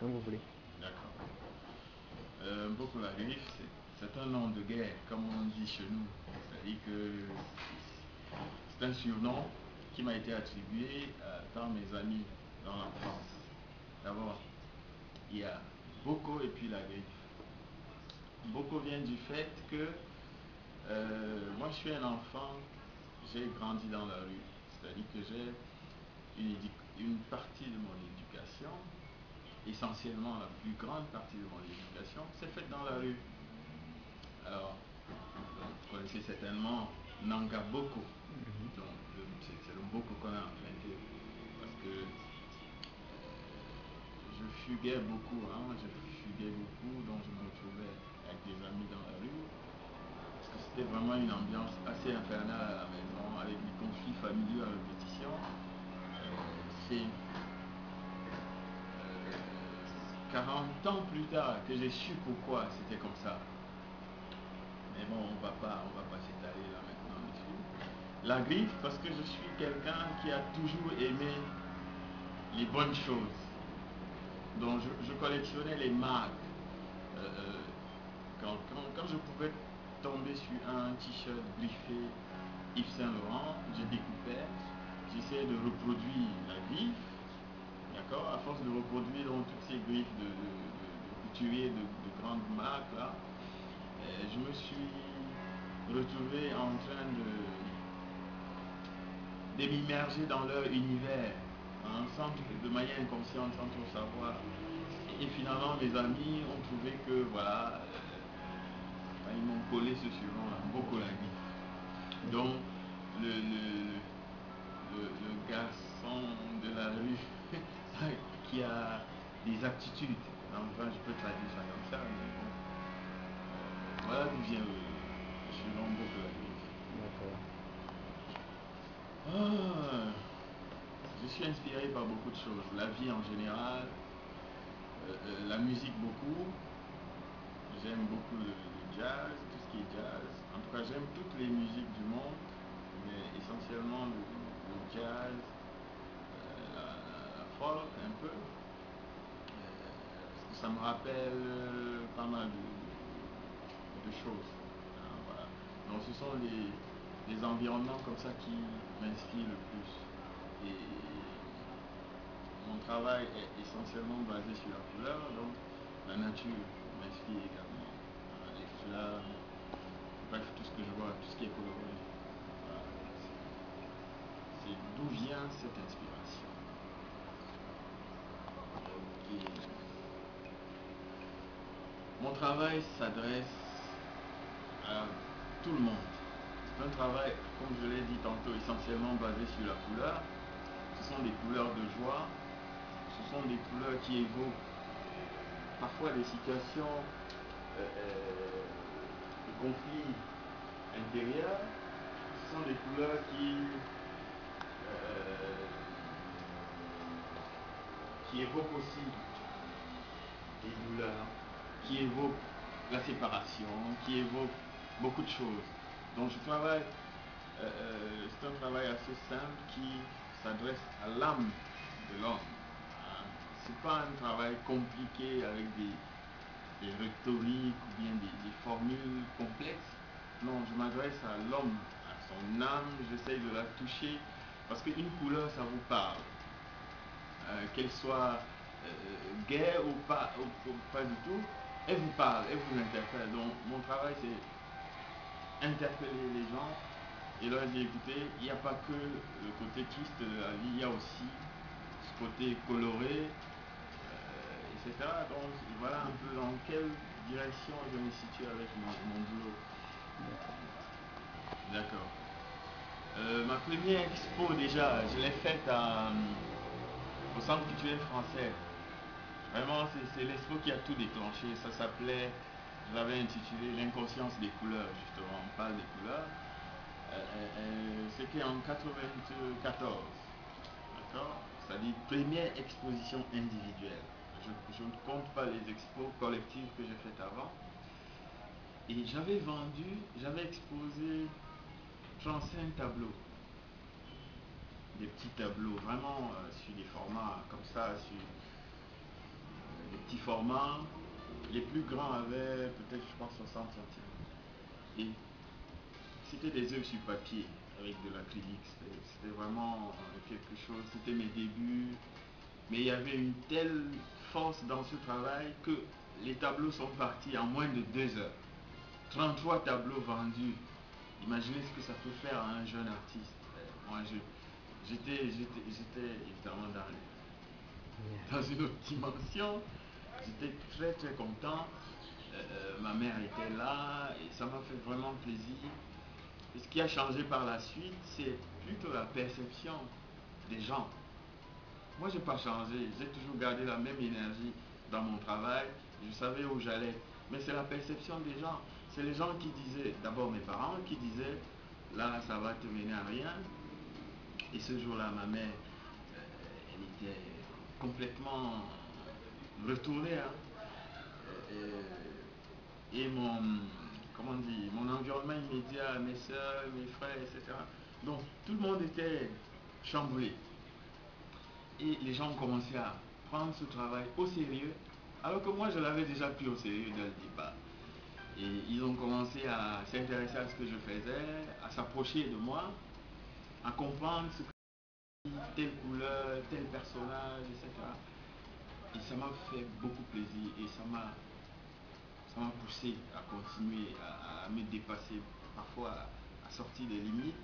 comme vous voulez. D'accord. Mboko la griffe, c'est un nom de guerre, comme on dit chez nous. C'est-à-dire que c'est un surnom qui m'a été attribué par mes amis dans l'enfance. D'abord, il y a Boko et puis la griffe. Boko vient du fait que moi je suis un enfant, j'ai grandi dans la rue. C'est-à-dire que j'ai une partie de mon éducation, essentiellement la plus grande partie de mon éducation, c'est faite dans la rue. Alors, vous connaissez certainement Nanga Boko. Donc, c'est le Boko qu'on a emprunté. Parce que je fuguais beaucoup, donc je me retrouvais avec des amis dans la rue. Parce que c'était vraiment une ambiance assez infernale à la maison, avec des conflits familiaux à répétition. C'est 40 ans plus tard que j'ai su pourquoi c'était comme ça. Mais bon, on va pas s'étaler là maintenant dessus. La griffe, parce que je suis quelqu'un qui a toujours aimé les bonnes choses. Donc je collectionnais les marques. Quand je pouvais tomber sur un t-shirt griffé Yves Saint Laurent, je découpais, j'essayais de reproduire la griffe. D'accord. À force de reproduire donc, toutes ces griffes de couturiers de grandes marques là, je me suis retrouvé en train de m'immerger dans leur univers, hein, de manière inconsciente, sans trop savoir. Et finalement, mes amis ont trouvé que voilà, ils m'ont collé ce surnom là, Mboko la griffe. Donc, le garçon de la rue qui a des aptitudes. Enfin, je peux traduire ça comme ça, mais bon. Voilà d'où vient le surnom Mboko la griffe. D'accord. Je suis inspiré par beaucoup de choses. La vie en général, la musique beaucoup. J'aime beaucoup le jazz, tout ce qui est jazz. En tout cas, j'aime toutes les musiques du monde, mais essentiellement le jazz, la folk un peu, parce que ça me rappelle pas mal de choses. Hein, voilà. Donc ce sont les environnements comme ça qui m'inspirent le plus. Et mon travail est essentiellement basé sur la couleur, donc la nature m'inspire également. Les fleurs, bref, tout ce que je vois, tout ce qui est coloré. Voilà. C'est d'où vient cette inspiration. Et mon travail s'adresse à tout le monde. C'est un travail, comme je l'ai dit tantôt, essentiellement basé sur la couleur. Ce sont des couleurs de joie, ce sont des couleurs qui évoquent parfois des situations de conflits intérieurs. Ce sont des couleurs qui évoquent aussi des douleurs, qui évoquent la séparation, qui évoquent beaucoup de choses. Donc je travaille, c'est un travail assez simple qui s'adresse à l'âme de l'homme. Hein. C'est pas un travail compliqué avec des rhétoriques ou bien des formules complexes. Non, je m'adresse à l'homme, à son âme, j'essaye de la toucher parce qu'une couleur ça vous parle. Qu'elle soit gaie ou pas du tout, elle vous parle, elle vous interpelle. Donc mon travail c'est interpeller les gens et leur dire écoutez, il n'y a pas que le côté triste de la vie, il y a aussi ce côté coloré, etc. Donc voilà un peu dans quelle direction je me situe avec mon boulot. D'accord. Ma première expo déjà, je l'ai faite au Centre culturel français. Vraiment, c'est l'expo qui a tout déclenché. Ça s'appelait, je l'avais intitulé L'inconscience des couleurs, justement. On parle des couleurs. C'était en 94. D'accord. C'est-à-dire première exposition individuelle. Je ne compte pas les expos collectives que j'ai faites avant. Et j'avais exposé 35 tableaux. Des petits tableaux, vraiment sur des formats comme ça, sur des petits formats. Les plus grands avaient peut-être, je pense, 60 cm. Et c'était des œuvres sur papier avec de l'acrylique. C'était vraiment quelque chose. C'était mes débuts. Mais il y avait une telle force dans ce travail que les tableaux sont partis en moins de 2 heures. 33 tableaux vendus. Imaginez ce que ça peut faire à un jeune artiste. Moi, j'étais évidemment dans une autre dimension. J'étais très très content. Ma mère était là et ça m'a fait vraiment plaisir. Et ce qui a changé par la suite, c'est plutôt la perception des gens. Moi, je n'ai pas changé. J'ai toujours gardé la même énergie dans mon travail. Je savais où j'allais. Mais c'est la perception des gens. C'est les gens qui disaient, d'abord mes parents, qui disaient, là, ça va te mener à rien. Et ce jour-là, ma mère, elle était complètement retournée. Hein. Et comment dire, mon environnement immédiat, mes soeurs, mes frères, etc. Donc, tout le monde était chamboulé. Et les gens ont commencé à prendre ce travail au sérieux, alors que moi je l'avais déjà pris au sérieux dès le départ. Et ils ont commencé à s'intéresser à ce que je faisais, à s'approcher de moi, à comprendre ce que telle couleur, tel personnage, etc. Et ça m'a fait beaucoup plaisir et ça m'a poussé à continuer, à me dépasser, parfois à sortir des limites.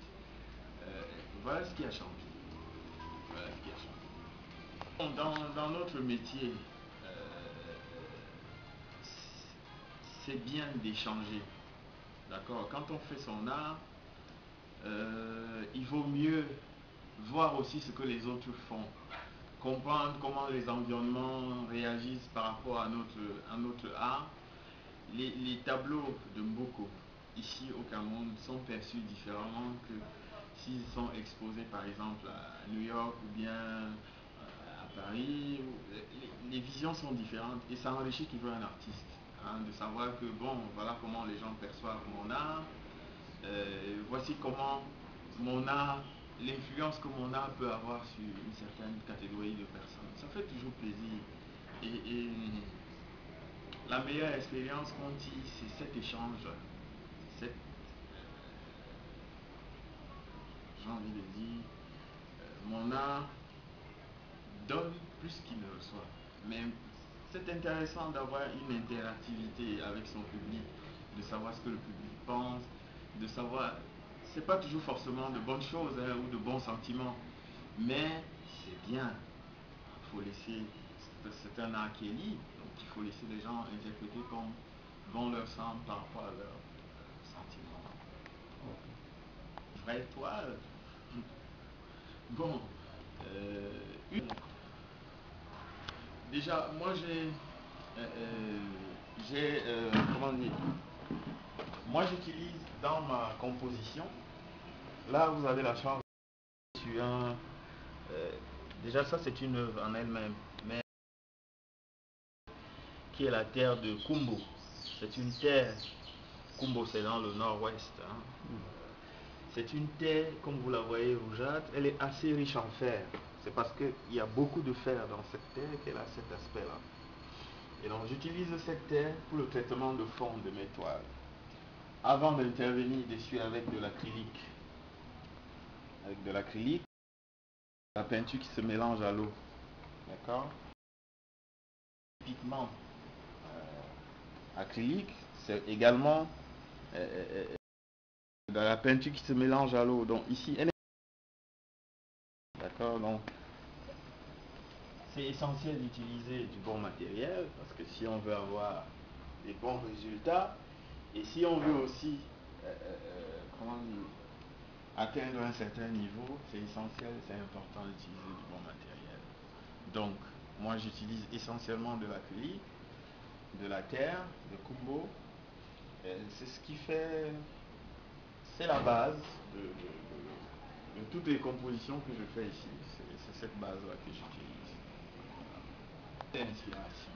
Voilà ce qui a changé. Voilà ce qui a changé. Dans notre métier, c'est bien d'échanger. D'accord? Quand on fait son art, il vaut mieux voir aussi ce que les autres font. Comprendre comment les environnements réagissent par rapport à notre art. Les tableaux de Mboko, ici au Cameroun, sont perçus différemment que s'ils sont exposés par exemple à New York ou bien à Paris. Les visions sont différentes et ça enrichit toujours un artiste. Hein, de savoir que bon, voilà comment les gens perçoivent mon art. Voici comment mon art, l'influence que mon art peut avoir sur une certaine catégorie de personnes. Ça fait toujours plaisir. Et la meilleure expérience qu'on tire, c'est cet échange. Cette, j'ai envie de dire, mon art donne plus qu'il ne reçoit. Mais c'est intéressant d'avoir une interactivité avec son public, de savoir ce que le public pense, de savoir, c'est pas toujours forcément de bonnes choses hein, ou de bons sentiments, mais c'est bien. Il faut laisser, c'est un art qui est libre, donc il faut laisser les gens interpréter comme bon leur semble par rapport à leurs sentiments. Vraie toile, bon, une déjà, moi comment dire, moi j'utilise dans ma composition, là vous avez la chance sur déjà ça c'est une œuvre en elle-même, mais qui est la terre de Kumbo. C'est une terre, Kumbo c'est dans le nord-ouest, hein. C'est une terre, comme vous la voyez rougeâtre, elle est assez riche en fer. C'est parce qu'il y a beaucoup de fer dans cette terre qu'elle a cet aspect-là. Et donc j'utilise cette terre pour le traitement de fond de mes toiles. Avant d'intervenir dessus avec de l'acrylique. Avec de l'acrylique, la peinture qui se mélange à l'eau. D'accord? Pigment acrylique, c'est également de la peinture qui se mélange à l'eau. Donc ici, elle est... D'accord? Donc c'est essentiel d'utiliser du bon matériel parce que si on veut avoir des bons résultats et si on veut aussi comment dire, atteindre un certain niveau, c'est essentiel, c'est important d'utiliser du bon matériel. Donc, moi j'utilise essentiellement de l'acrylique, de la terre, de Kumbo. C'est ce qui fait, c'est la base de toutes les compositions que je fais ici. C'est cette base-là que j'utilise. L'inspiration.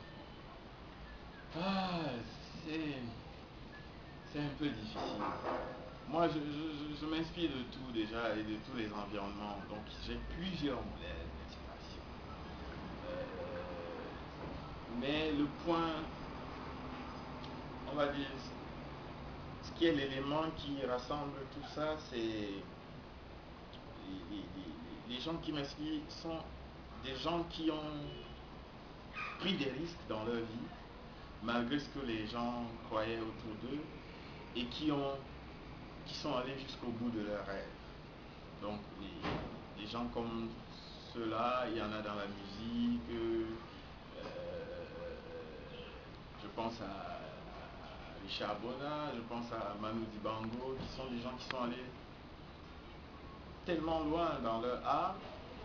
Ah, c'est un peu difficile. Moi, je m'inspire de tout déjà et de tous les environnements. Donc, j'ai plusieurs modèles d'inspiration. Mais le point, on va dire, ce qui est l'élément qui rassemble tout ça, c'est les gens qui m'inspirent sont des gens qui ont pris des risques dans leur vie, malgré ce que les gens croyaient autour d'eux, et qui sont allés jusqu'au bout de leurs rêves. Donc les gens comme ceux-là, il y en a dans la musique, je pense à Richard Bona, je pense à Manu Dibango, qui sont des gens qui sont allés tellement loin dans leur art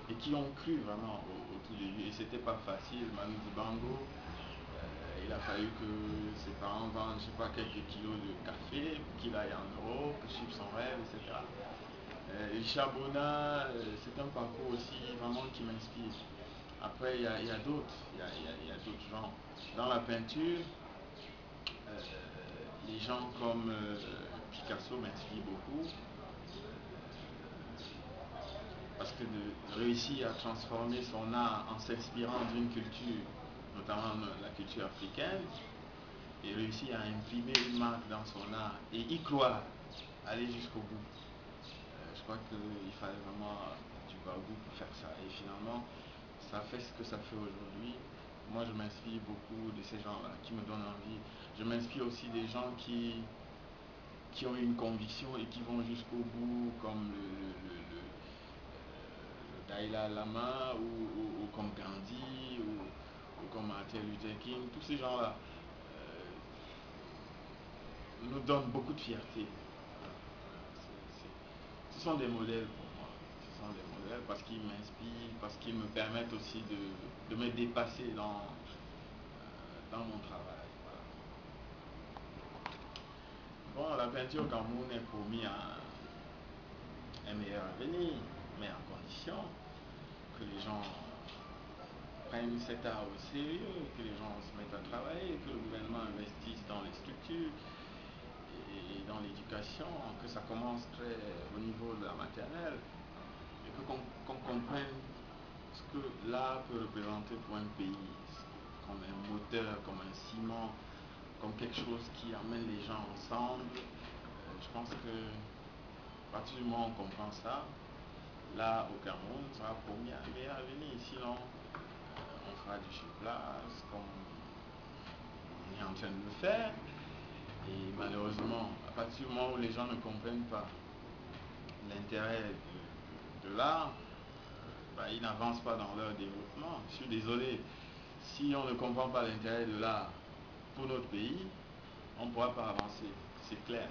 et qui ont cru vraiment au tout début. Et c'était pas facile. Manu Dibango, il a fallu que ses parents vendent, je sais pas, quelques kilos de café pour qu'il aille en Europe, pour suivre son rêve, etc. Richard Bona, c'est un parcours aussi vraiment qui m'inspire. Après, il y a d'autres, il y a d'autres gens. Dans la peinture, les gens comme Picasso m'inspirent beaucoup. Parce que de réussir à transformer son art en s'inspirant d'une culture, notamment la culture africaine, et réussir à imprimer une marque dans son art et y croire, aller jusqu'au bout. Je crois qu'il fallait vraiment du bagou pour faire ça. Et finalement, ça fait ce que ça fait aujourd'hui. Moi, je m'inspire beaucoup de ces gens-là qui me donnent envie. Je m'inspire aussi des gens qui ont une conviction et qui vont jusqu'au bout, comme le Dalai Lama ou comme Gandhi ou comme Martin Luther King. Tous ces gens-là nous donnent beaucoup de fierté. Ce sont des modèles pour moi. Ce sont des modèles parce qu'ils m'inspirent, parce qu'ils me permettent aussi de me dépasser dans mon travail. Voilà. Bon, la peinture au Cameroun est promis à un meilleur avenir, mais à condition que les gens prennent cet art au sérieux, que les gens se mettent à travailler, que le gouvernement investisse dans les structures et dans l'éducation, que ça commence très au niveau de la maternelle, et qu'on comprenne ce que l'art peut représenter pour un pays, comme un moteur, comme un ciment, comme quelque chose qui amène les gens ensemble. Je pense que à partir du moment où on comprend ça, là au Cameroun, ça va promis un meilleur avenir. Sinon, on fera du surplace, comme on est en train de le faire. Et malheureusement, à partir du moment où les gens ne comprennent pas l'intérêt de l'art, ils n'avancent pas dans leur développement. Je suis désolé, si on ne comprend pas l'intérêt de l'art pour notre pays, on ne pourra pas avancer, c'est clair.